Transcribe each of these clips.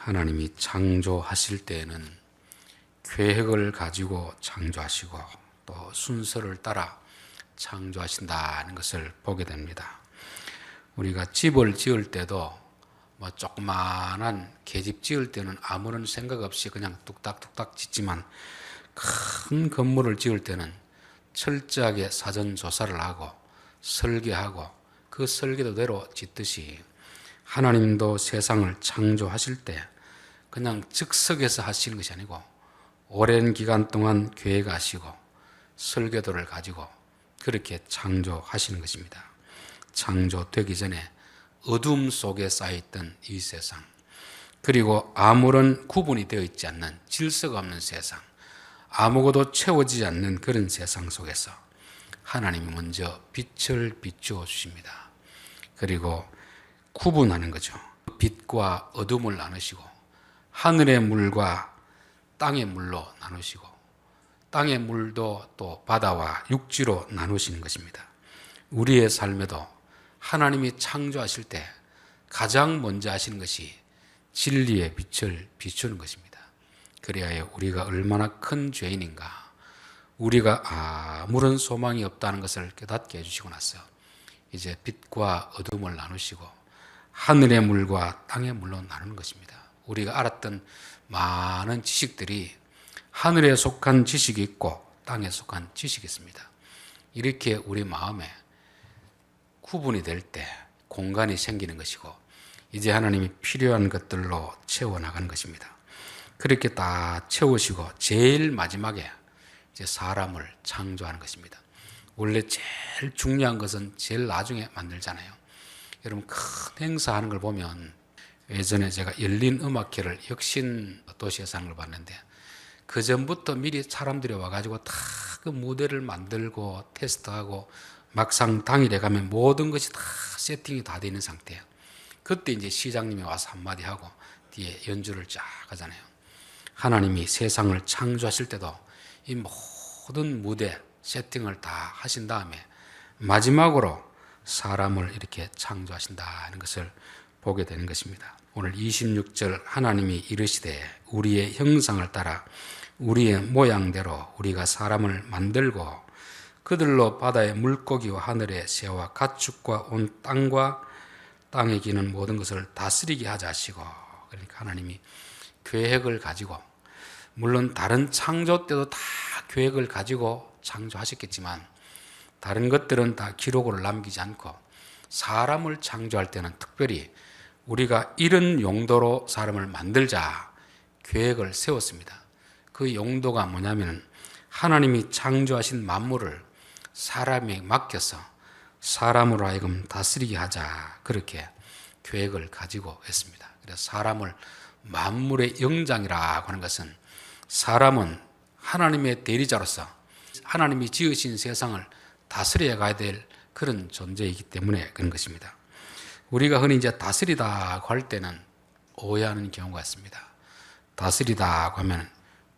하나님이 창조하실 때에는 계획을 가지고 창조하시고 또 순서를 따라 창조하신다는 것을 보게 됩니다. 우리가 집을 지을 때도 조그마한 계집 지을 때는 아무런 생각 없이 그냥 뚝딱뚝딱 짓지만 큰 건물을 지을 때는 철저하게 사전 조사를 하고 설계하고 그 설계도대로 짓듯이 하나님도 세상을 창조하실 때 그냥 즉석에서 하시는 것이 아니고 오랜 기간 동안 계획하시고 설계도를 가지고 그렇게 창조하시는 것입니다. 창조되기 전에 어둠 속에 쌓여있던 이 세상, 그리고 아무런 구분이 되어 있지 않는 질서가 없는 세상, 아무것도 채워지지 않는 그런 세상 속에서 하나님이 먼저 빛을 비추어 주십니다. 그리고 구분하는 거죠. 빛과 어둠을 나누시고 하늘의 물과 땅의 물로 나누시고 땅의 물도 또 바다와 육지로 나누시는 것입니다. 우리의 삶에도 하나님이 창조하실 때 가장 먼저 하시는 것이 진리의 빛을 비추는 것입니다. 그래야 우리가 얼마나 큰 죄인인가, 우리가 아무런 소망이 없다는 것을 깨닫게 해주시고 나서 이제 빛과 어둠을 나누시고 하늘의 물과 땅의 물로 나누는 것입니다. 우리가 알았던 많은 지식들이 하늘에 속한 지식이 있고 땅에 속한 지식이 있습니다. 이렇게 우리 마음에 구분이 될 때 공간이 생기는 것이고 이제 하나님이 필요한 것들로 채워나가는 것입니다. 그렇게 다 채우시고 제일 마지막에 이제 사람을 창조하는 것입니다. 원래 제일 중요한 것은 제일 나중에 만들잖아요. 여러분 큰 행사하는 걸 보면 예전에 제가 열린 음악회를 혁신 도시에서 하는 걸 봤는데 그 전부터 미리 사람들이 와가지고 다 그 무대를 만들고 테스트하고 막상 당일에 가면 모든 것이 다 세팅이 다 되어 있는 상태예요. 그때 이제 시장님이 와서 한마디 하고 뒤에 연주를 쫙 하잖아요. 하나님이 세상을 창조하실 때도 이 모든 무대 세팅을 다 하신 다음에 마지막으로 사람을 이렇게 창조하신다는 것을 보게 되는 것입니다. 오늘 26절 하나님이 이르시되 우리의 형상을 따라 우리의 모양대로 우리가 사람을 만들고 그들로 바다의 물고기와 하늘의 새와 가축과 온 땅과 땅에 기는 모든 것을 다스리게 하자 하시고, 그러니까 하나님이 계획을 가지고, 물론 다른 창조 때도 다 계획을 가지고 창조하셨겠지만 다른 것들은 다 기록으로 남기지 않고 사람을 창조할 때는 특별히 우리가 이런 용도로 사람을 만들자 계획을 세웠습니다. 그 용도가 뭐냐면 하나님이 창조하신 만물을 사람에게 맡겨서 사람으로 하여금 다스리게 하자, 그렇게 계획을 가지고 했습니다. 그래서 사람을 만물의 영장이라고 하는 것은 사람은 하나님의 대리자로서 하나님이 지으신 세상을 다스려야 가야 될 그런 존재이기 때문에 그런 것입니다. 우리가 흔히 이제 다스리다고 할 때는 오해하는 경우가 있습니다. 다스리다고 하면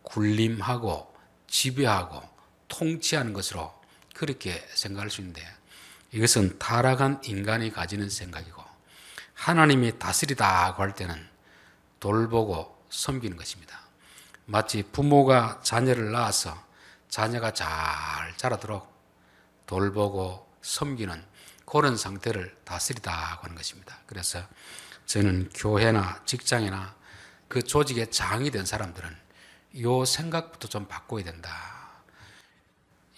군림하고 지배하고 통치하는 것으로 그렇게 생각할 수 있는데 이것은 타락한 인간이 가지는 생각이고, 하나님이 다스리다고 할 때는 돌보고 섬기는 것입니다. 마치 부모가 자녀를 낳아서 자녀가 잘 자라도록 돌보고 섬기는 그런 상태를 다스리다고 하는 것입니다. 그래서 저는 교회나 직장이나 그 조직의 장이 된 사람들은 이 생각부터 좀 바꿔야 된다.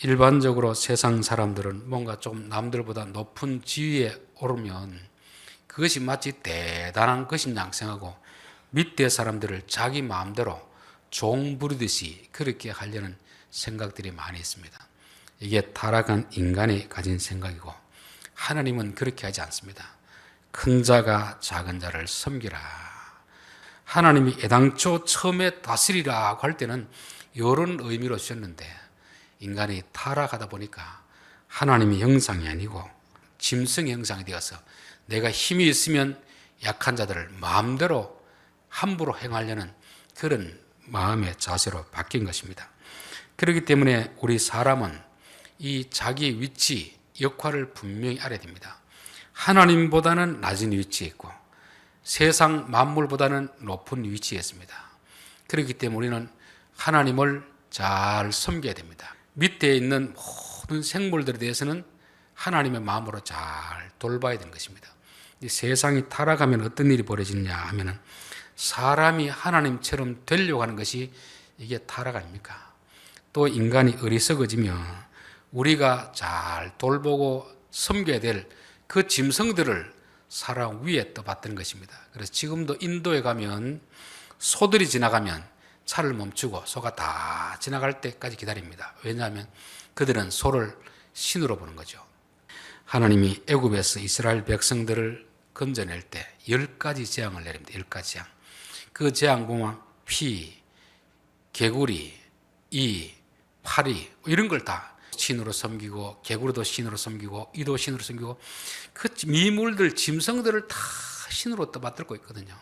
일반적으로 세상 사람들은 뭔가 좀 남들보다 높은 지위에 오르면 그것이 마치 대단한 것인 양 생각하고 밑에 사람들을 자기 마음대로 종 부리듯이 그렇게 하려는 생각들이 많이 있습니다. 이게 타락한 인간이 가진 생각이고 하나님은 그렇게 하지 않습니다. 큰 자가 작은 자를 섬기라. 하나님이 애당초 처음에 다스리라고 할 때는 이런 의미로 주셨는데 인간이 타락하다 보니까 하나님의 형상이 아니고 짐승의 형상이 되어서 내가 힘이 있으면 약한 자들을 마음대로 함부로 행하려는 그런 마음의 자세로 바뀐 것입니다. 그렇기 때문에 우리 사람은 이 자기 위치, 역할을 분명히 알아야 됩니다. 하나님보다는 낮은 위치에 있고 세상 만물보다는 높은 위치에 있습니다. 그렇기 때문에 우리는 하나님을 잘 섬겨야 됩니다. 밑에 있는 모든 생물들에 대해서는 하나님의 마음으로 잘 돌봐야 되는 것입니다. 이 세상이 타락하면 어떤 일이 벌어지느냐 하면은 사람이 하나님처럼 되려고 하는 것이 이게 타락 아닙니까? 또 인간이 어리석어지면 우리가 잘 돌보고 섬겨야 될 그 짐승들을 사람 위에 떠받드는 것입니다. 그래서 지금도 인도에 가면 소들이 지나가면 차를 멈추고 소가 다 지나갈 때까지 기다립니다. 왜냐하면 그들은 소를 신으로 보는 거죠. 하나님이 애굽에서 이스라엘 백성들을 건져낼 때 10가지 재앙을 내립니다. 10가지 재앙. 그 재앙 보면 피, 개구리, 이, 파리 이런 걸 다 신으로 섬기고 개구리도 신으로 섬기고 이도 신으로 섬기고 그 미물들 짐승들을 다 신으로 떠받들고 있거든요.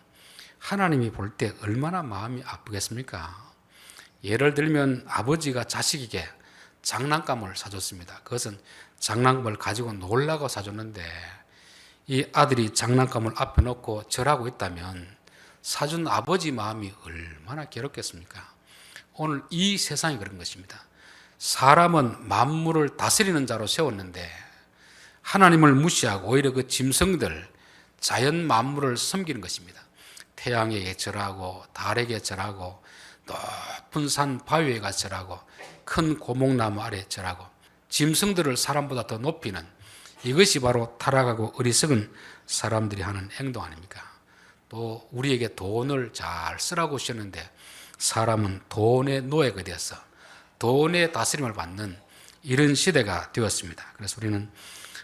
하나님이 볼 때 얼마나 마음이 아프겠습니까? 예를 들면 아버지가 자식에게 장난감을 사줬습니다. 그것은 장난감을 가지고 놀라고 사줬는데 이 아들이 장난감을 앞에 놓고 절하고 있다면 사준 아버지 마음이 얼마나 괴롭겠습니까? 오늘 이 세상이 그런 것입니다. 사람은 만물을 다스리는 자로 세웠는데 하나님을 무시하고 오히려 그 짐승들, 자연 만물을 섬기는 것입니다. 태양에게 절하고 달에게 절하고 높은 산 바위에 가서 절하고 큰 고목나무 아래에 절하고 짐승들을 사람보다 더 높이는 이것이 바로 타락하고 어리석은 사람들이 하는 행동 아닙니까? 또 우리에게 돈을 잘 쓰라고 하셨는데 사람은 돈의 노예가 되어서 돈의 다스림을 받는 이런 시대가 되었습니다. 그래서 우리는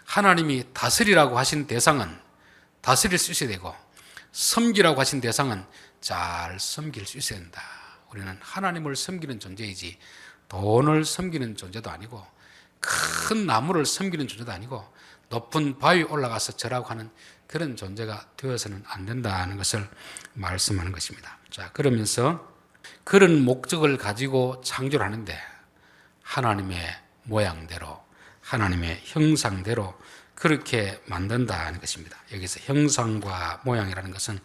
하나님이 다스리라고 하신 대상은 다스릴 수 있어야 되고 섬기라고 하신 대상은 잘 섬길 수 있어야 된다. 우리는 하나님을 섬기는 존재이지 돈을 섬기는 존재도 아니고 큰 나무를 섬기는 존재도 아니고 높은 바위 올라가서 절하고 하는 그런 존재가 되어서는 안 된다는 것을 말씀하는 것입니다. 자, 그러면서 그런 목적을 가지고 창조를 하는데 하나님의 모양대로 하나님의 형상대로 그렇게 만든다는 것입니다. 여기서 형상과 모양이라는 것은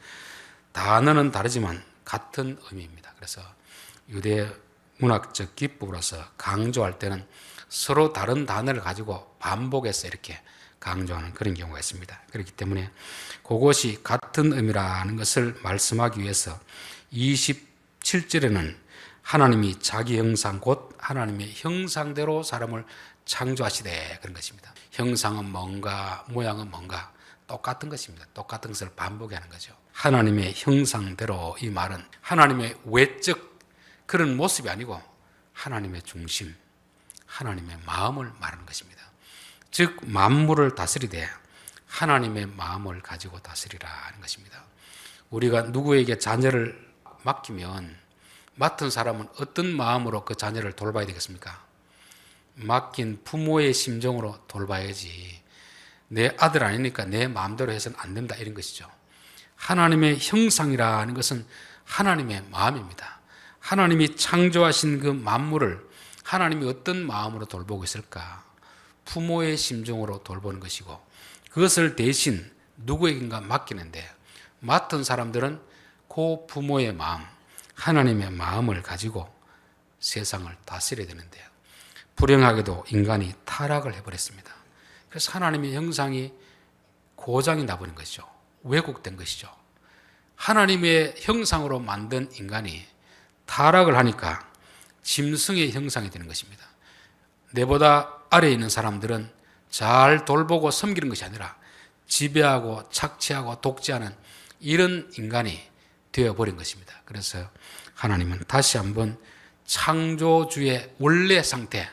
단어는 다르지만 같은 의미입니다. 그래서 유대 문학적 기법으로서 강조할 때는 서로 다른 단어를 가지고 반복해서 이렇게 강조하는 그런 경우가 있습니다. 그렇기 때문에 그것이 같은 의미라는 것을 말씀하기 위해서 27절에는 하나님이 자기 형상 곧 하나님의 형상대로 사람을 창조하시되 그런 것입니다. 형상은 뭔가 모양은 뭔가 똑같은 것입니다. 똑같은 것을 반복하는 거죠. 하나님의 형상대로 이 말은 하나님의 외적 그런 모습이 아니고 하나님의 중심, 하나님의 마음을 말하는 것입니다. 즉 만물을 다스리되 하나님의 마음을 가지고 다스리라는 것입니다. 우리가 누구에게 자녀를 맡기면 맡은 사람은 어떤 마음으로 그 자녀를 돌봐야 되겠습니까? 맡긴 부모의 심정으로 돌봐야지 내 아들 아니니까 내 마음대로 해서는 안 된다 이런 것이죠. 하나님의 형상이라는 것은 하나님의 마음입니다. 하나님이 창조하신 그 만물을 하나님이 어떤 마음으로 돌보고 있을까? 부모의 심정으로 돌보는 것이고 그것을 대신 누구에겐가 맡기는데 맡은 사람들은 그 부모의 마음, 하나님의 마음을 가지고 세상을 다스려야 되는데요. 불행하게도 인간이 타락을 해버렸습니다. 그래서 하나님의 형상이 고장이 나버린 것이죠. 왜곡된 것이죠. 하나님의 형상으로 만든 인간이 타락을 하니까 짐승의 형상이 되는 것입니다. 내보다 아래에 있는 사람들은 잘 돌보고 섬기는 것이 아니라 지배하고 착취하고 독재하는 이런 인간이 되어버린 것입니다. 그래서 하나님은 다시 한번 창조주의 원래 상태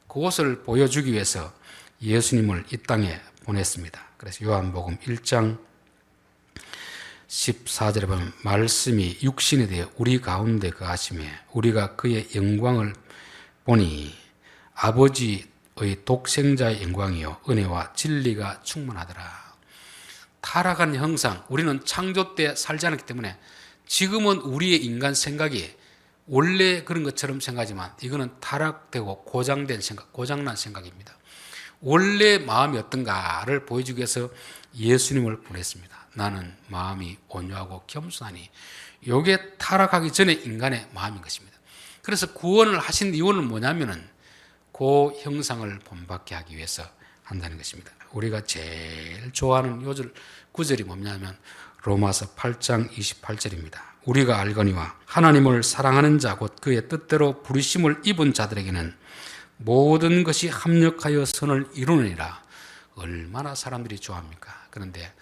그것을 보여주기 위해서 예수님을 이 땅에 보냈습니다. 그래서 요한복음 1장 14절에 보면 말씀이 육신이 되어 우리 가운데 거하시매 우리가 그의 영광을 보니 아버지의 독생자의 영광이요 은혜와 진리가 충만하더라. 타락한 형상, 우리는 창조 때 살지 않았기 때문에 지금은 우리의 인간 생각이 원래 그런 것처럼 생각하지만 이거는 타락되고 고장된 생각, 고장난 생각입니다. 원래 마음이 어떤가를 보여주기 위해서 예수님을 보냈습니다. 나는 마음이 온유하고 겸손하니. 요게 타락하기 전에 인간의 마음인 것입니다. 그래서 구원을 하신 이유는 뭐냐면은 그 형상을 본받게 하기 위해서 한다는 것입니다. 우리가 제일 좋아하는 요절 구절이 뭐냐면 로마서 8장 28절입니다. 우리가 알거니와 하나님을 사랑하는 자 곧 그의 뜻대로 부르심을 입은 자들에게는 모든 것이 합력하여 선을 이루느니라. 얼마나 사람들이 좋아합니까? 그런데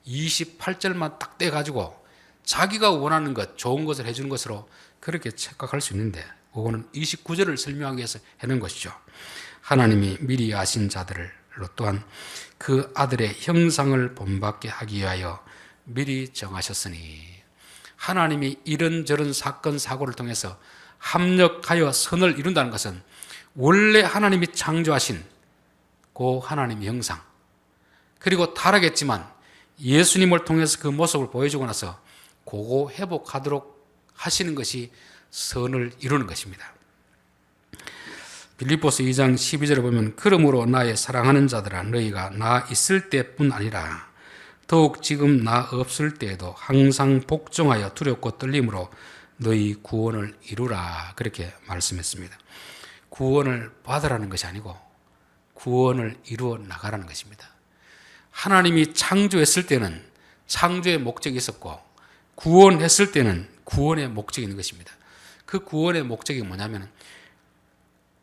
28절만 딱 떼가지고 자기가 원하는 것, 좋은 것을 해주는 것으로 그렇게 착각할 수 있는데, 그거는 29절을 설명하기 위해서 해놓은 것이죠. 하나님이 미리 아신 자들로 또한 그 아들의 형상을 본받게 하기 위하여 미리 정하셨으니. 하나님이 이런저런 사건 사고를 통해서 합력하여 선을 이룬다는 것은 원래 하나님이 창조하신 그 하나님의 형상, 그리고 타락했지만 예수님을 통해서 그 모습을 보여주고 나서 그거 회복하도록 하시는 것이 선을 이루는 것입니다. 빌립보서 2장 12절에 보면 그러므로 나의 사랑하는 자들아 너희가 나 있을 때뿐 아니라 더욱 지금 나 없을 때에도 항상 복종하여 두렵고 떨림으로 너희 구원을 이루라. 그렇게 말씀했습니다. 구원을 받으라는 것이 아니고 구원을 이루어 나가라는 것입니다. 하나님이 창조했을 때는 창조의 목적이 있었고 구원했을 때는 구원의 목적이 있는 것입니다. 그 구원의 목적이 뭐냐면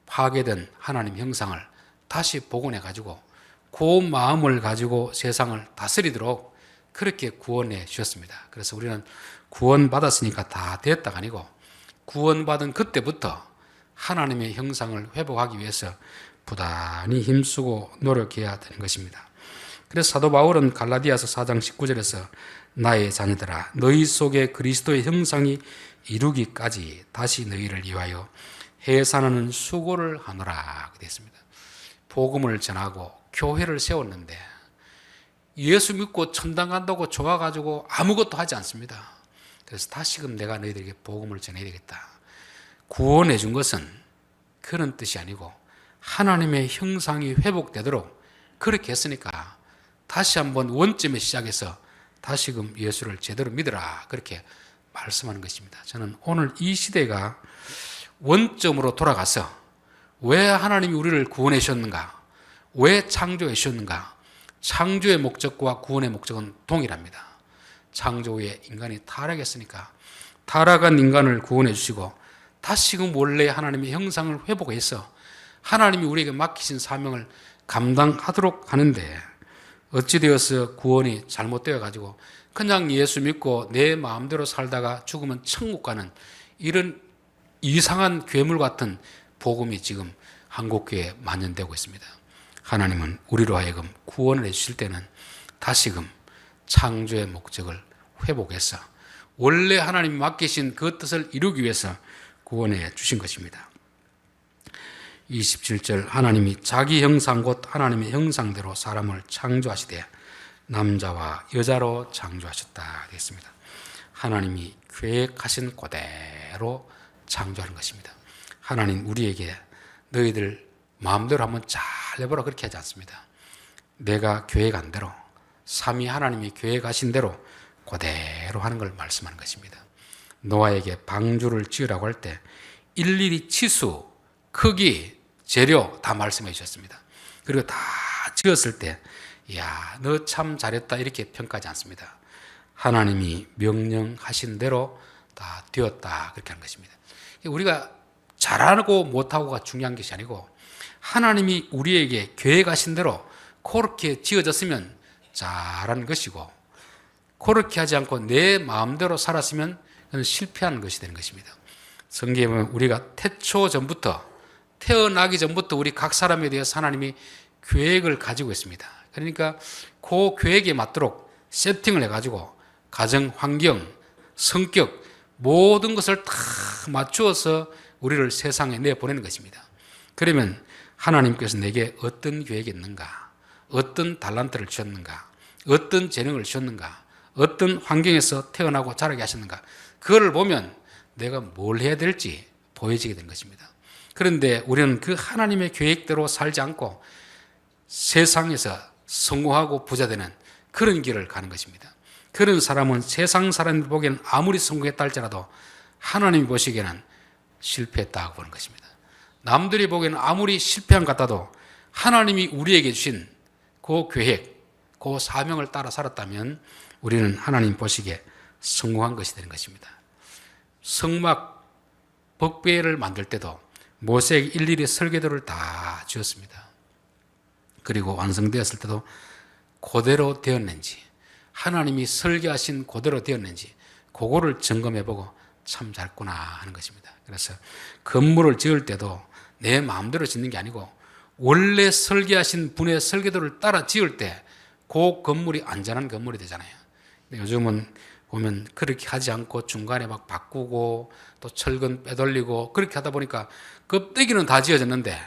파괴된 하나님 형상을 다시 복원해 가지고 그 마음을 가지고 세상을 다스리도록 그렇게 구원해 주셨습니다. 그래서 우리는 구원받았으니까 다 됐다가 아니고 구원받은 그때부터 하나님의 형상을 회복하기 위해서 부단히 힘쓰고 노력해야 되는 것입니다. 그래서 사도 바울은 갈라디아서 4장 19절에서 나의 자녀들아 너희 속에 그리스도의 형상이 이루기까지 다시 너희를 위하여 해산하는 수고를 하노라 그랬습니다. 복음을 전하고 교회를 세웠는데 예수 믿고 천당 간다고 좋아가지고 아무것도 하지 않습니다. 그래서 다시금 내가 너희들에게 복음을 전해야 되겠다. 구원해 준 것은 그런 뜻이 아니고 하나님의 형상이 회복되도록 그렇게 했으니까 다시 한번 원점에 시작해서 다시금 예수를 제대로 믿으라 그렇게 말씀하는 것입니다. 저는 오늘 이 시대가 원점으로 돌아가서 왜 하나님이 우리를 구원해 주셨는가, 왜 창조해 주셨는가. 창조의 목적과 구원의 목적은 동일합니다. 창조 후에 인간이 타락했으니까 타락한 인간을 구원해 주시고 다시금 원래 하나님의 형상을 회복해서 하나님이 우리에게 맡기신 사명을 감당하도록 하는데 어찌되어서 구원이 잘못되어 가지고 그냥 예수 믿고 내 마음대로 살다가 죽으면 천국 가는 이런 이상한 괴물 같은 복음이 지금 한국교회에 만연되고 있습니다. 하나님은 우리로 하여금 구원을 해주실 때는 다시금 창조의 목적을 회복해서 원래 하나님이 맡기신 그 뜻을 이루기 위해서 구원해 주신 것입니다. 27절 하나님이 자기 형상 곧 하나님의 형상대로 사람을 창조하시되 남자와 여자로 창조하셨다 되었습니다. 하나님이 계획하신 그대로 창조하는 것입니다. 하나님 우리에게 너희들 마음대로 한번 잘 해보라 그렇게 하지 않습니다. 내가 계획한 대로 삼위 하나님이 계획하신 대로 그대로 하는 걸 말씀하는 것입니다. 노아에게 방주를 지으라고 할 때 일일이 치수, 크기, 재료 다 말씀해 주셨습니다. 그리고 다 지었을 때 야, 너 참 잘했다 이렇게 평가하지 않습니다. 하나님이 명령하신 대로 다 되었다 그렇게 하는 것입니다. 우리가 잘하고 못하고가 중요한 것이 아니고 하나님이 우리에게 계획하신 대로 그렇게 지어졌으면 잘한 것이고 그렇게 하지 않고 내 마음대로 살았으면 그건 실패한 것이 되는 것입니다. 성경에 보면 우리가 태초 전부터 태어나기 전부터 우리 각 사람에 대해서 하나님이 계획을 가지고 있습니다. 그러니까 그 계획에 맞도록 세팅을 해가지고 가정 환경, 성격 모든 것을 다 맞추어서 우리를 세상에 내보내는 것입니다. 그러면 하나님께서 내게 어떤 계획이 있는가, 어떤 달란트를 주셨는가, 어떤 재능을 주셨는가, 어떤 환경에서 태어나고 자라게 하셨는가, 그걸 보면 내가 뭘 해야 될지 보여지게 된 것입니다. 그런데 우리는 그 하나님의 계획대로 살지 않고 세상에서 성공하고 부자 되는 그런 길을 가는 것입니다. 그런 사람은 세상 사람들 보기에는 아무리 성공했다 할지라도 하나님이 보시기에는 실패했다고 보는 것입니다. 남들이 보기에는 아무리 실패한 것 같아도 하나님이 우리에게 주신 그 계획, 그 사명을 따라 살았다면 우리는 하나님 보시기에 성공한 것이 되는 것입니다. 성막 법궤를 만들 때도 모세에게 일일이 설계도를 다 지었습니다. 그리고 완성되었을 때도 그대로 되었는지, 하나님이 설계하신 그대로 되었는지 그거를 점검해보고 참 잘했구나 하는 것입니다. 그래서 건물을 지을 때도 내 마음대로 짓는 게 아니고 원래 설계하신 분의 설계도를 따라 지을 때 그 건물이 안전한 건물이 되잖아요. 근데 요즘은 보면 그렇게 하지 않고 중간에 막 바꾸고 또 철근 빼돌리고 그렇게 하다 보니까 껍데기는 다 지어졌는데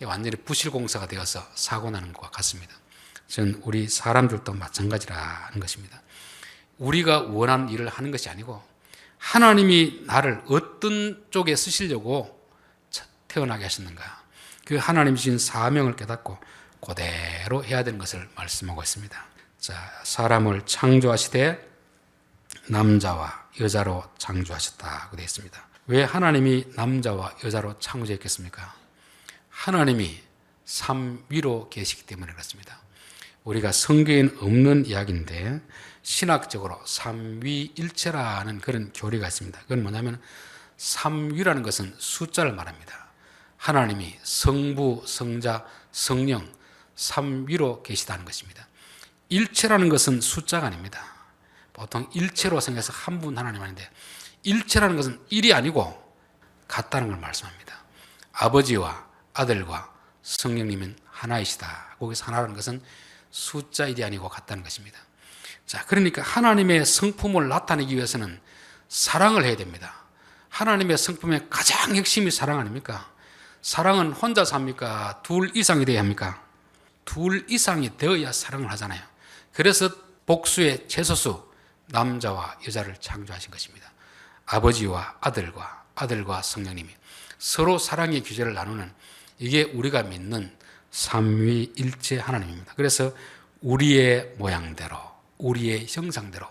완전히 부실공사가 되어서 사고 나는 것과 같습니다. 저는 우리 사람들도 마찬가지라는 것입니다. 우리가 원하는 일을 하는 것이 아니고 하나님이 나를 어떤 쪽에 쓰시려고 태어나게 하셨는가, 그 하나님 주신 사명을 깨닫고 그대로 해야 되는 것을 말씀하고 있습니다. 자, 사람을 창조하시되 남자와 여자로 창조하셨다고 되어 있습니다. 왜 하나님이 남자와 여자로 창조했겠습니까? 하나님이 삼위로 계시기 때문에 그렇습니다. 우리가 성경에는 없는 이야기인데 신학적으로 삼위일체라는 그런 교리가 있습니다. 그건 뭐냐면 삼위라는 것은 숫자를 말합니다. 하나님이 성부, 성자, 성령 삼위로 계시다는 것입니다. 일체라는 것은 숫자가 아닙니다. 보통 일체로 생각해서 한 분 하나님 하는데 일체라는 것은 일이 아니고 같다는 걸 말씀합니다. 아버지와 아들과 성령님은 하나이시다. 거기서 하나라는 것은 숫자 일이 아니고 같다는 것입니다. 자, 그러니까 하나님의 성품을 나타내기 위해서는 사랑을 해야 됩니다. 하나님의 성품의 가장 핵심이 사랑 아닙니까? 사랑은 혼자서 합니까? 둘 이상이 되어야 합니까? 둘 이상이 되어야 사랑을 하잖아요. 그래서 복수의 최소수 남자와 여자를 창조하신 것입니다. 아버지와 아들과 아들과 성령님이 서로 사랑의 규제를 나누는, 이게 우리가 믿는 삼위일체 하나님입니다. 그래서 우리의 모양대로, 우리의 형상대로,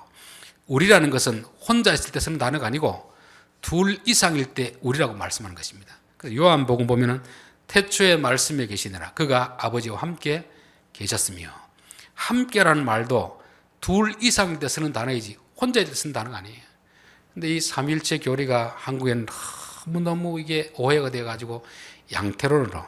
우리라는 것은 혼자 있을 때 쓰는 단어가 아니고 둘 이상일 때 우리라고 말씀하는 것입니다. 요한복음 보면은 태초에 말씀에 계시느라 그가 아버지와 함께 계셨으며, 함께라는 말도 둘 이상일 때 쓰는 단어이지 혼자일 때 쓰는 단어가 아니에요. 근데 이 삼일체 교리가 한국에는 너무 이게 오해가 돼가지고 양태론으로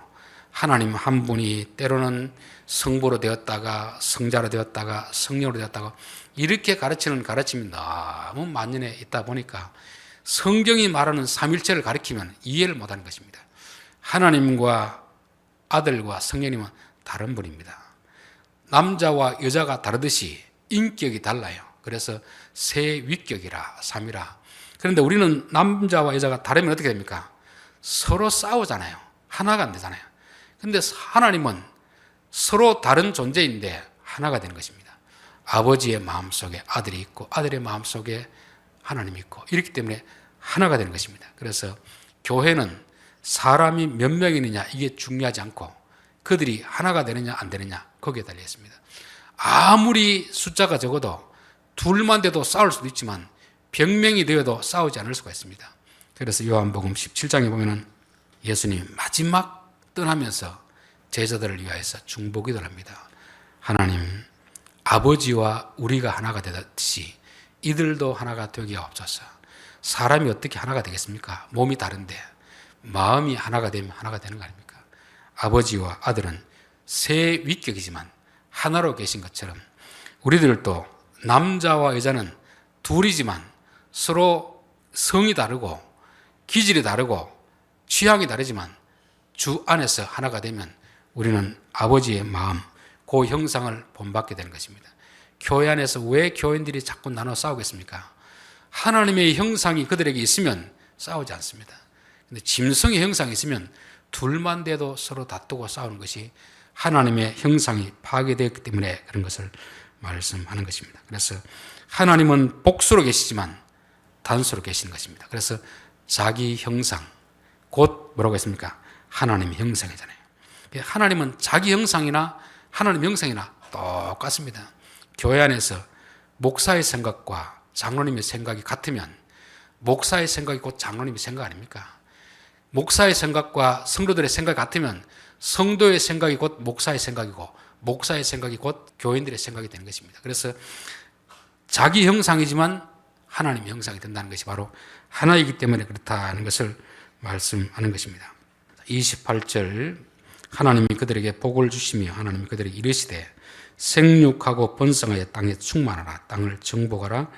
하나님 한 분이 때로는 성부로 되었다가 성자로 되었다가 성령으로 되었다가 이렇게 가르치는 가르침이 너무 만연해 있다 보니까 성경이 말하는 삼일체를 가리키면 이해를 못하는 것입니다. 하나님과 아들과 성령님은 다른 분입니다. 남자와 여자가 다르듯이 인격이 달라요. 그래서 세 위격이라 삼이라. 그런데 우리는 남자와 여자가 다르면 어떻게 됩니까? 서로 싸우잖아요. 하나가 안 되잖아요. 그런데 하나님은 서로 다른 존재인데 하나가 되는 것입니다. 아버지의 마음속에 아들이 있고 아들의 마음속에 하나님이 있고 이렇기 때문에 하나가 되는 것입니다. 그래서 교회는 사람이 몇 명이느냐 이게 중요하지 않고 그들이 하나가 되느냐 안 되느냐 거기에 달려 있습니다. 아무리 숫자가 적어도 둘만 돼도 싸울 수도 있지만 100명이 되어도 싸우지 않을 수가 있습니다. 그래서 요한복음 17장에 보면은 예수님이 마지막 떠나면서 제자들을 위하여서 중보기도를 합니다. 하나님, 아버지와 우리가 하나가 되듯이 이들도 하나가 되게 하옵소서. 사람이 어떻게 하나가 되겠습니까? 몸이 다른데 마음이 하나가 되면 하나가 되는 거 아닙니까? 아버지와 아들은 세 위격이지만 하나로 계신 것처럼 우리들도 남자와 여자는 둘이지만 서로 성이 다르고 기질이 다르고 취향이 다르지만 주 안에서 하나가 되면 우리는 아버지의 마음, 그 형상을 본받게 되는 것입니다. 교회 안에서 왜 교인들이 자꾸 나눠 싸우겠습니까? 하나님의 형상이 그들에게 있으면 싸우지 않습니다. 근데 짐승의 형상이 있으면 둘만 돼도 서로 다투고 싸우는 것이 하나님의 형상이 파괴되었기 때문에 그런 것을 말씀하는 것입니다. 그래서 하나님은 복수로 계시지만 단수로 계시는 것입니다. 그래서 자기 형상, 곧 뭐라고 했습니까? 하나님의 형상이잖아요. 하나님은 자기 형상이나 하나님 형상이나 똑같습니다. 교회 안에서 목사의 생각과 장로님의 생각이 같으면 목사의 생각이 곧 장로님의 생각 아닙니까? 목사의 생각과 성도들의 생각이 같으면 성도의 생각이 곧 목사의 생각이고 목사의 생각이 곧 교인들의 생각이 되는 것입니다. 그래서 자기 형상이지만 하나님의 형상이 된다는 것이 바로 하나이기 때문에 그렇다는 것을 말씀하는 것입니다. 28절 하나님이 그들에게 복을 주시며 하나님이 그들에게 이르시되 생육하고 번성하여 땅에 충만하라. 땅을 정복하라.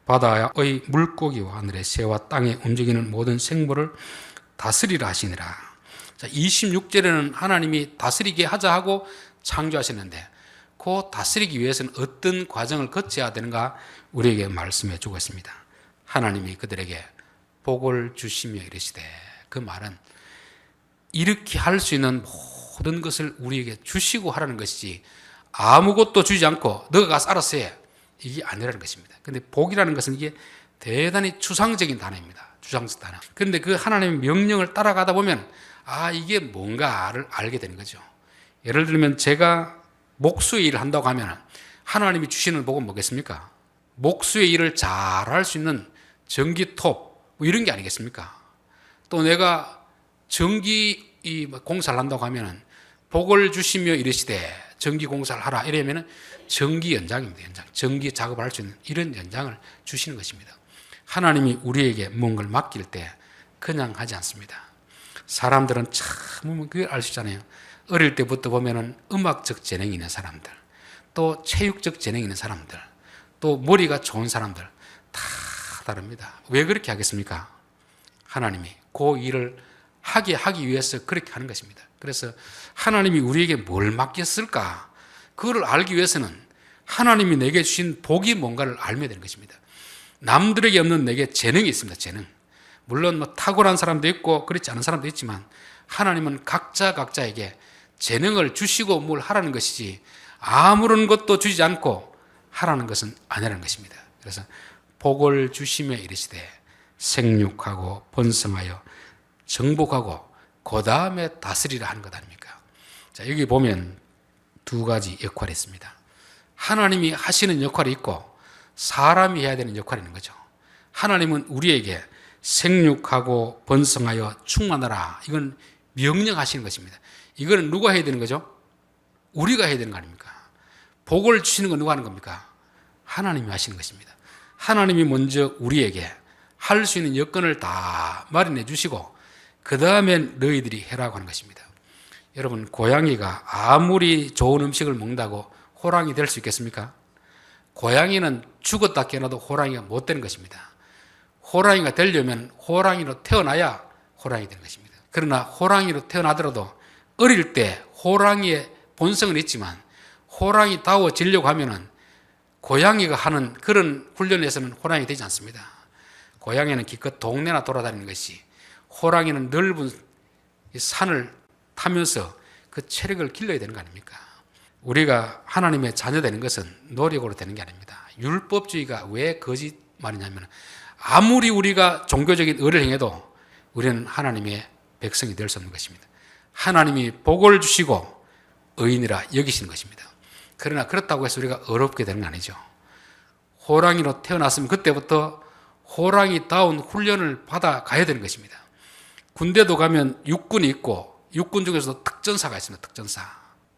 바다의 물고기와 하늘의 새와 땅에 움직이는 모든 생물을 다스리라 하시니라. 자, 26절에는 하나님이 다스리게 하자 하고 창조하셨는데 그 다스리기 위해서는 어떤 과정을 거쳐야 되는가 우리에게 말씀해 주고 있습니다. 하나님이 그들에게 복을 주시며 이르시되, 그 말은 이렇게 할 수 있는 모든 것을 우리에게 주시고 하라는 것이지 아무것도 주지 않고 너가 가서 알아서 해, 이게 아니라는 것입니다. 그런데 복이라는 것은 이게 대단히 추상적인 단어입니다. 추상적 단어. 그런데 그 하나님의 명령을 따라가다 보면 이게 뭔가를 알게 되는 거죠. 예를 들면 제가 목수의 일을 한다고 하면 하나님이 주시는 복은 뭐겠습니까? 목수의 일을 잘할 수 있는 전기톱 뭐 이런 게 아니겠습니까? 또 내가 전기 공사를 한다고 하면 복을 주시며 이르시되 전기 공사를 하라 이러면 전기 연장입니다. 연장. 전기 작업을 할 수 있는 이런 연장을 주시는 것입니다. 하나님이 우리에게 뭔가를 맡길 때 그냥 하지 않습니다. 사람들은 참 그걸 알 수 있잖아요. 어릴 때부터 보면은 음악적 재능이 있는 사람들, 또 체육적 재능이 있는 사람들, 또 머리가 좋은 사람들 다 다릅니다. 왜 그렇게 하겠습니까? 하나님이 그 일을 하기 위해서 그렇게 하는 것입니다. 그래서 하나님이 우리에게 뭘 맡겼을까? 그걸 알기 위해서는 하나님이 내게 주신 복이 뭔가를 알면 되는 것입니다. 남들에게 없는 내게 재능이 있습니다. 재능. 물론 뭐 탁월한 사람도 있고 그렇지 않은 사람도 있지만 하나님은 각자에게 재능을 주시고 뭘 하라는 것이지 아무런 것도 주지 않고 하라는 것은 아니라는 것입니다. 그래서 복을 주시며 이르시되 생육하고 번성하여 정복하고 그 다음에 다스리라 하는 것 아닙니까? 자, 여기 보면 두 가지 역할이 있습니다. 하나님이 하시는 역할이 있고 사람이 해야 되는 역할이 있는 거죠. 하나님은 우리에게 생육하고 번성하여 충만하라, 이건 명령하시는 것입니다. 이거는 누가 해야 되는 거죠? 우리가 해야 되는 거 아닙니까? 복을 주시는 건 누가 하는 겁니까? 하나님이 하시는 것입니다. 하나님이 먼저 우리에게 할 수 있는 여건을 다 마련해 주시고 그 다음에 너희들이 해라고 하는 것입니다. 여러분, 고양이가 아무리 좋은 음식을 먹는다고 호랑이 될 수 있겠습니까? 고양이는 죽었다 깨어나도 호랑이가 못 되는 것입니다. 호랑이가 되려면 호랑이로 태어나야 호랑이 되는 것입니다. 그러나 호랑이로 태어나더라도 어릴 때 호랑이의 본성은 있지만 호랑이다워지려고 하면은 고양이가 하는 그런 훈련에서는 호랑이 되지 않습니다. 고양이는 기껏 동네나 돌아다니는 것이, 호랑이는 넓은 산을 타면서 그 체력을 길러야 되는 거 아닙니까? 우리가 하나님의 자녀 되는 것은 노력으로 되는 게 아닙니다. 율법주의가 왜 거짓말이냐면 아무리 우리가 종교적인 의를 행해도 우리는 하나님의 백성이 될 수 없는 것입니다. 하나님이 복을 주시고 의인이라 여기시는 것입니다. 그러나 그렇다고 해서 우리가 어렵게 되는 건 아니죠. 호랑이로 태어났으면 그때부터 호랑이다운 훈련을 받아 가야 되는 것입니다. 군대도 가면 육군이 있고 육군 중에서도 특전사가 있습니다.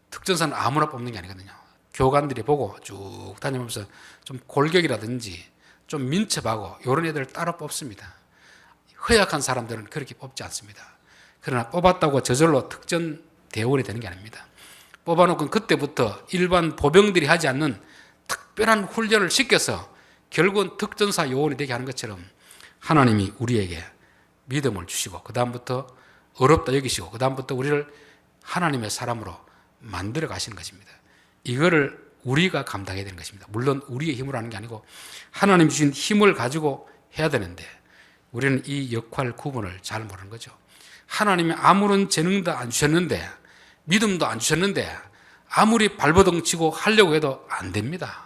특전사는 아무나 뽑는 게 아니거든요. 교관들이 보고 쭉 다니면서 좀 골격이라든지 좀 민첩하고 이런 애들을 따로 뽑습니다. 허약한 사람들은 그렇게 뽑지 않습니다. 그러나 뽑았다고 저절로 특전 대원이 되는 게 아닙니다. 뽑아놓고 그때부터 일반 보병들이 하지 않는 특별한 훈련을 시켜서 결국은 특전사 요원이 되게 하는 것처럼 하나님이 우리에게 믿음을 주시고 그 다음부터 어렵다 여기시고 그 다음부터 우리를 하나님의 사람으로 만들어 가시는 것입니다. 이거를 우리가 감당해야 되는 것입니다. 물론 우리의 힘으로 하는 게 아니고 하나님 주신 힘을 가지고 해야 되는데 우리는 이 역할 구분을 잘 모르는 거죠. 하나님이 아무런 재능도 안 주셨는데 믿음도 안 주셨는데 아무리 발버둥 치고 하려고 해도 안 됩니다.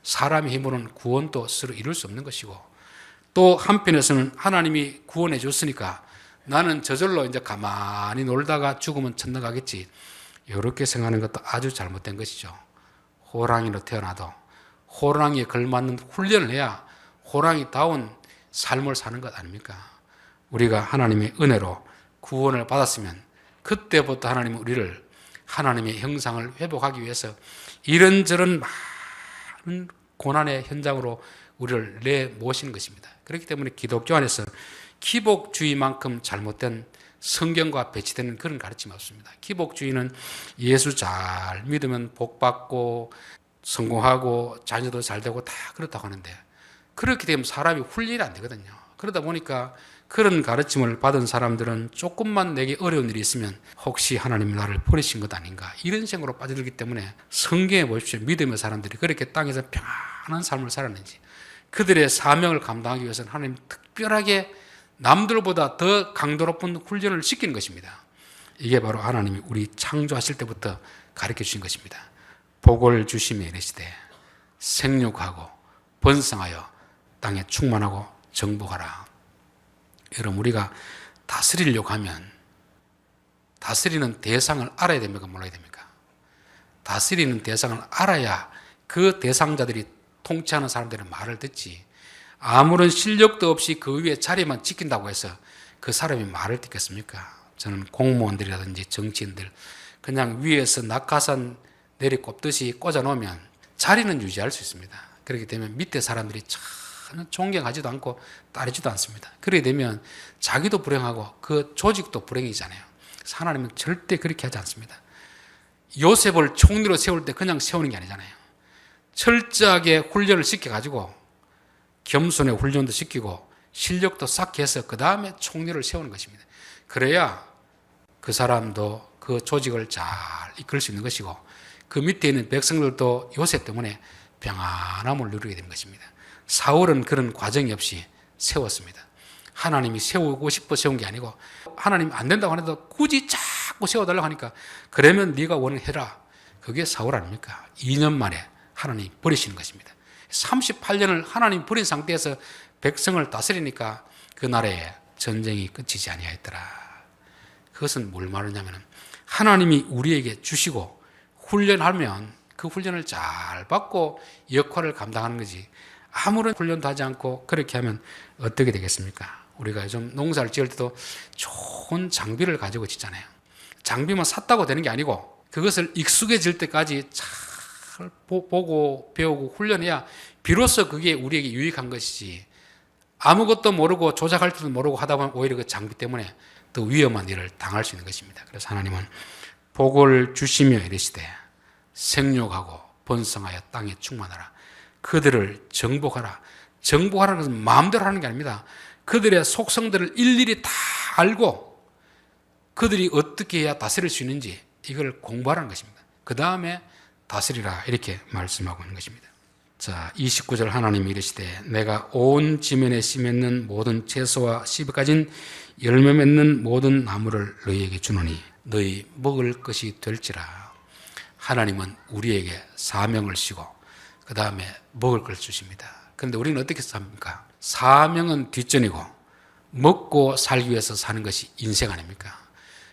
사람의 힘으로는 구원도 스스로 이룰 수 없는 것이고 또 한편에서는 하나님이 구원해 줬으니까 나는 저절로 이제 가만히 놀다가 죽으면 천당 가겠지, 이렇게 생각하는 것도 아주 잘못된 것이죠. 호랑이로 태어나도 호랑이에 걸맞는 훈련을 해야 호랑이다운 삶을 사는 것 아닙니까? 우리가 하나님의 은혜로 구원을 받았으면 그때부터 하나님은 우리를 하나님의 형상을 회복하기 위해서 이런저런 많은 고난의 현장으로 우리를 내모시는 것입니다. 그렇기 때문에 기독교 안에서 기복주의만큼 잘못된 성경과 배치되는 그런 가르침이 없습니다. 기복주의는 예수 잘 믿으면 복받고 성공하고 자녀도 잘 되고 다 그렇다고 하는데, 그렇게 되면 사람이 훈련이 안 되거든요. 그러다 보니까 그런 가르침을 받은 사람들은 조금만 내게 어려운 일이 있으면 혹시 하나님이 나를 버리신 것 아닌가, 이런 생각으로 빠져들기 때문에 성경에 보십시오. 믿음의 사람들이 그렇게 땅에서 평안한 삶을 살았는지, 그들의 사명을 감당하기 위해서는 하나님 특별하게 남들보다 더 강도 높은 훈련을 시키는 것입니다. 이게 바로 하나님이 우리 창조하실 때부터 가르쳐 주신 것입니다. 복을 주시며 이르시되 생육하고 번성하여 땅에 충만하고 정복하라. 여러분, 우리가 다스리려고 하면 다스리는 대상을 알아야 됩니까? 몰라야 됩니까? 다스리는 대상을 알아야 그 대상자들이 통치하는 사람들의 말을 듣지, 아무런 실력도 없이 그 위에 자리만 지킨다고 해서 그 사람이 말을 듣겠습니까? 저는 공무원들이라든지 정치인들 그냥 위에서 낙하산 내리꼽듯이 꽂아놓으면 자리는 유지할 수 있습니다. 그렇게 되면 밑에 사람들이 전혀 존경하지도 않고 따르지도 않습니다. 그렇게 되면 자기도 불행하고 그 조직도 불행이잖아요. 그래서 하나님은 절대 그렇게 하지 않습니다. 요셉을 총리로 세울 때 그냥 세우는 게 아니잖아요. 철저하게 훈련을 시켜가지고 겸손의 훈련도 시키고 실력도 쌓게 해서 그 다음에 총리를 세우는 것입니다. 그래야 그 사람도 그 조직을 잘 이끌 수 있는 것이고 그 밑에 있는 백성들도 요셉 때문에 평안함을 누리게 된 것입니다. 사울은 그런 과정이 없이 세웠습니다. 하나님이 세우고 싶어 세운 게 아니고 하나님이 안 된다고 하는데도 굳이 자꾸 세워달라고 하니까 그러면 네가 원해라. 그게 사울 아닙니까? 2년 만에 하나님이 버리시는 것입니다. 38년을 하나님 버린 상태에서 백성을 다스리니까 그 나라에 전쟁이 끝이지 아니하였더라. 그것은 뭘 말하냐면 하나님이 우리에게 주시고 훈련하면 그 훈련을 잘 받고 역할을 감당하는 거지, 아무런 훈련도 하지 않고 그렇게 하면 어떻게 되겠습니까? 우리가 요즘 농사를 지을 때도 좋은 장비를 가지고 짓잖아요. 장비만 샀다고 되는 게 아니고 그것을 익숙해질 때까지 잘 보고 배우고 훈련해야 비로소 그게 우리에게 유익한 것이지, 아무것도 모르고 조작할 줄도 모르고 하다 보면 오히려 그 장비 때문에 더 위험한 일을 당할 수 있는 것입니다. 그래서 하나님은 복을 주시며 이르시되 생육하고 번성하여 땅에 충만하라. 그들을 정복하라. 정복하라는 것은 마음대로 하는 게 아닙니다. 그들의 속성들을 일일이 다 알고 그들이 어떻게 해야 다스릴 수 있는지 이걸 공부하라는 것입니다. 그 다음에 다스리라, 이렇게 말씀하고 있는 것입니다. 자, 29절 하나님이 이르시되 내가 온 지면에 씨 맺는 모든 채소와 씨 가진 열매 맺는 모든 나무를 너희에게 주노니 너희 먹을 것이 될지라. 하나님은 우리에게 사명을 시고 그 다음에 먹을 걸 주십니다. 그런데 우리는 어떻게 삽니까? 사명은 뒷전이고 먹고 살기 위해서 사는 것이 인생 아닙니까?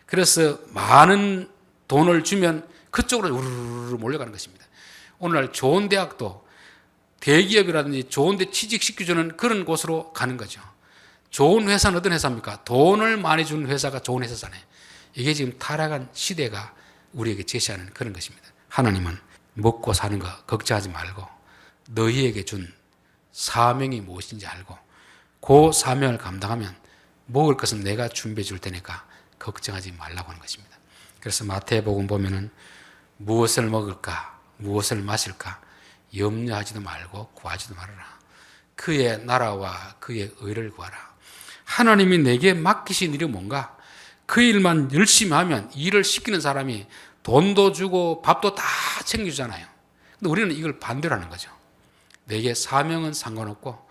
그래서 많은 돈을 주면 그쪽으로 우르르 몰려가는 것입니다. 오늘날 좋은 대학도 대기업이라든지 좋은 데 취직시켜주는 그런 곳으로 가는 거죠. 좋은 회사는 어떤 회사입니까? 돈을 많이 주는 회사가 좋은 회사잖아요. 이게 지금 타락한 시대가 우리에게 제시하는 그런 것입니다. 하나님은 먹고 사는 거 걱정하지 말고 너희에게 준 사명이 무엇인지 알고 그 사명을 감당하면 먹을 것은 내가 준비해 줄 테니까 걱정하지 말라고 하는 것입니다. 그래서 마태복음 보면은 무엇을 먹을까, 무엇을 마실까 염려하지도 말고 구하지도 말아라. 그의 나라와 그의 의를 구하라. 하나님이 내게 맡기신 일이 뭔가 그 일만 열심히 하면 일을 시키는 사람이 돈도 주고 밥도 다 챙겨주잖아요. 근데 우리는 이걸 반대로 하는 거죠. 내게 사명은 상관없고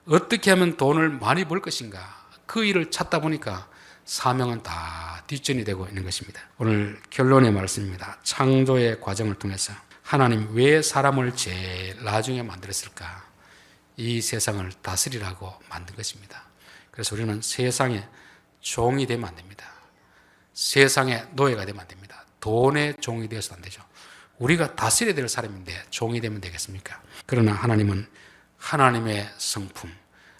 어떻게 하면 돈을 많이 벌 것인가, 그 일을 찾다 보니까 사명은 다 뒷전이 되고 있는 것입니다. 오늘 결론의 말씀입니다. 창조의 과정을 통해서 하나님 왜 사람을 제일 나중에 만들었을까? 이 세상을 다스리라고 만든 것입니다. 그래서 우리는 세상의 종이 되면 안 됩니다. 세상의 노예가 되면 안 됩니다. 돈의 종이 되어서는 안 되죠. 우리가 다스려야 될 사람인데 종이 되면 되겠습니까? 그러나 하나님은 하나님의 성품,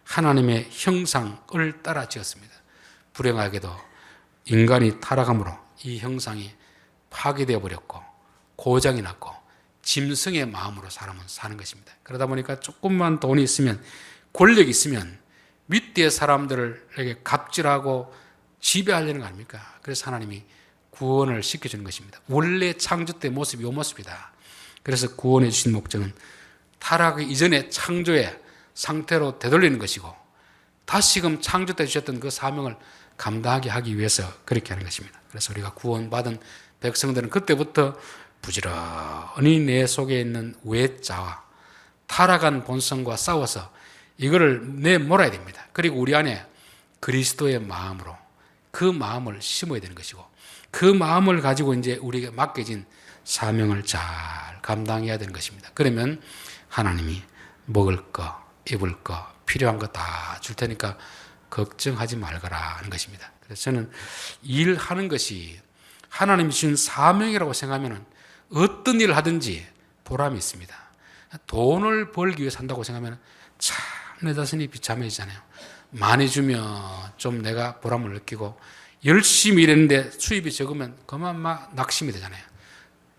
하나님의 형상을 따라 지었습니다. 불행하게도 인간이 타락함으로 이 형상이 파괴되어 버렸고 고장이 났고 짐승의 마음으로 사람은 사는 것입니다. 그러다 보니까 조금만 돈이 있으면, 권력이 있으면 윗대 사람들에게 갑질하고 지배하려는 거 아닙니까? 그래서 하나님이 구원을 시켜주는 것입니다. 원래 창조 때 모습이 이 모습이다. 그래서 구원해 주신 목적은 타락이 이전의 창조의 상태로 되돌리는 것이고 다시금 창조 때 주셨던 그 사명을 감당하게 하기 위해서 그렇게 하는 것입니다. 그래서 우리가 구원받은 백성들은 그때부터 부지런히 내 속에 있는 외자와 타락한 본성과 싸워서 이거를 내몰아야 됩니다. 그리고 우리 안에 그리스도의 마음으로 그 마음을 심어야 되는 것이고 그 마음을 가지고 이제 우리에게 맡겨진 사명을 잘 감당해야 되는 것입니다. 그러면 하나님이 먹을 거, 입을 거, 필요한 거 다 줄 테니까 걱정하지 말거라 하는 것입니다. 그래서 저는 일하는 것이 하나님이 주신 사명이라고 생각하면 어떤 일을 하든지 보람이 있습니다. 돈을 벌기 위해 산다고 생각하면 참 내 자신이 비참해지잖아요. 많이 주면 좀 내가 보람을 느끼고 열심히 일했는데 수입이 적으면 그만 막 낙심이 되잖아요.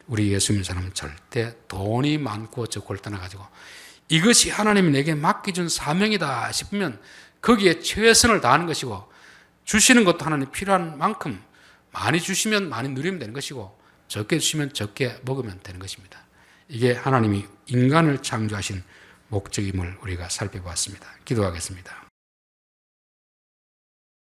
우리 예수 믿는 사람은 절대 돈이 많고 적고를 떠나가지고 이것이 하나님이 내게 맡겨준 사명이다 싶으면 거기에 최선을 다하는 것이고 주시는 것도 하나님 필요한 만큼 많이 주시면 많이 누리면 되는 것이고 적게 주시면 적게 먹으면 되는 것입니다. 이게 하나님이 인간을 창조하신 목적임을 우리가 살펴보았습니다. 기도하겠습니다.